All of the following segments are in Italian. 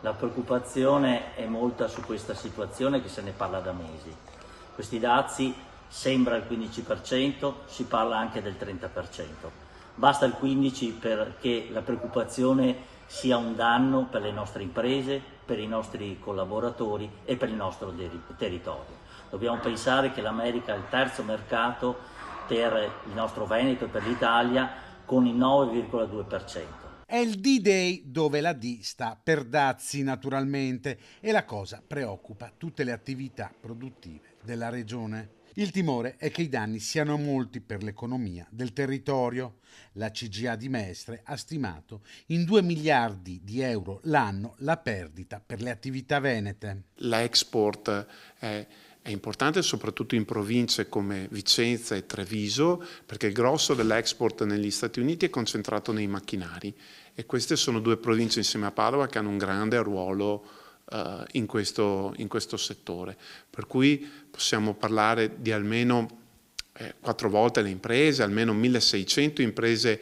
La preoccupazione è molta su questa situazione, che se ne parla da mesi. Questi dazi sembra il 15%, si parla anche del 30%. Basta il 15% perché la preoccupazione sia un danno per le nostre imprese, per i nostri collaboratori e per il nostro territorio. Dobbiamo pensare che l'America è il terzo mercato per il nostro Veneto e per l'Italia, con il 9,2%. È il D-Day dove la D sta per dazi naturalmente e la cosa preoccupa tutte le attività produttive della regione. Il timore è che i danni siano molti per l'economia del territorio. La CGA di Mestre ha stimato in 2 miliardi di euro l'anno la perdita per le attività venete. L'export è importante soprattutto in province come Vicenza e Treviso, perché il grosso dell'export negli Stati Uniti è concentrato nei macchinari e queste sono due province insieme a Padova che hanno un grande ruolo in questo settore, per cui possiamo parlare di almeno 4 volte le imprese, almeno 1600 imprese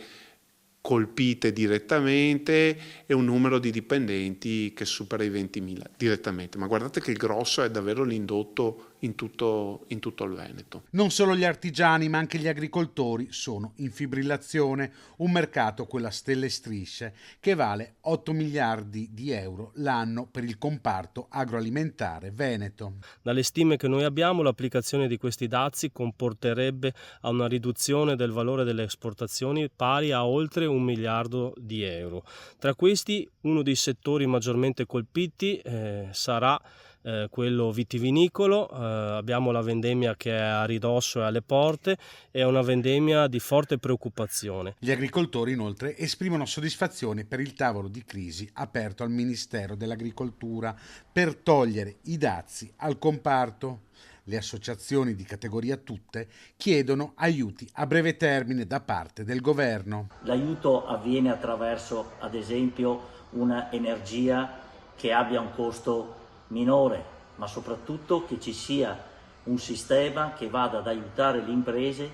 colpite direttamente e un numero di dipendenti che supera i 20.000 direttamente. Ma guardate che il grosso è davvero l'indotto in tutto il Veneto. Non solo gli artigiani ma anche gli agricoltori sono in fibrillazione, un mercato, quello a stelle e strisce, che vale 8 miliardi di euro l'anno per il comparto agroalimentare veneto. Dalle stime che noi abbiamo, l'applicazione di questi dazi comporterebbe a una riduzione del valore delle esportazioni pari a oltre 1 miliardo di euro. Tra questi, uno dei settori maggiormente colpiti sarà quello vitivinicolo. Abbiamo la vendemmia che è a ridosso e alle porte, è una vendemmia di forte preoccupazione. Gli agricoltori inoltre esprimono soddisfazione per il tavolo di crisi aperto al Ministero dell'Agricoltura per togliere i dazi al comparto. Le associazioni di categoria tutte chiedono aiuti a breve termine da parte del governo. L'aiuto avviene attraverso, ad esempio, una energia che abbia un costo minore, ma soprattutto che ci sia un sistema che vada ad aiutare le imprese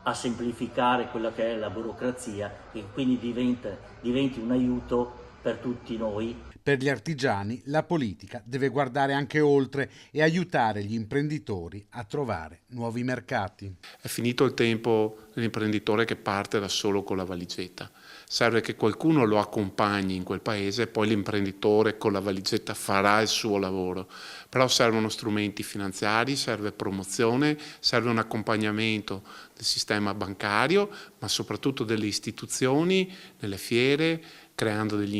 a semplificare quella che è la burocrazia e quindi diventi un aiuto per tutti noi. Per gli artigiani la politica deve guardare anche oltre e aiutare gli imprenditori a trovare nuovi mercati. È finito il tempo dell'imprenditore che parte da solo con la valigetta. Serve che qualcuno lo accompagni in quel paese e poi l'imprenditore con la valigetta farà il suo lavoro. Però servono strumenti finanziari, serve promozione, serve un accompagnamento del sistema bancario, ma soprattutto delle istituzioni, delle fiere, creando degli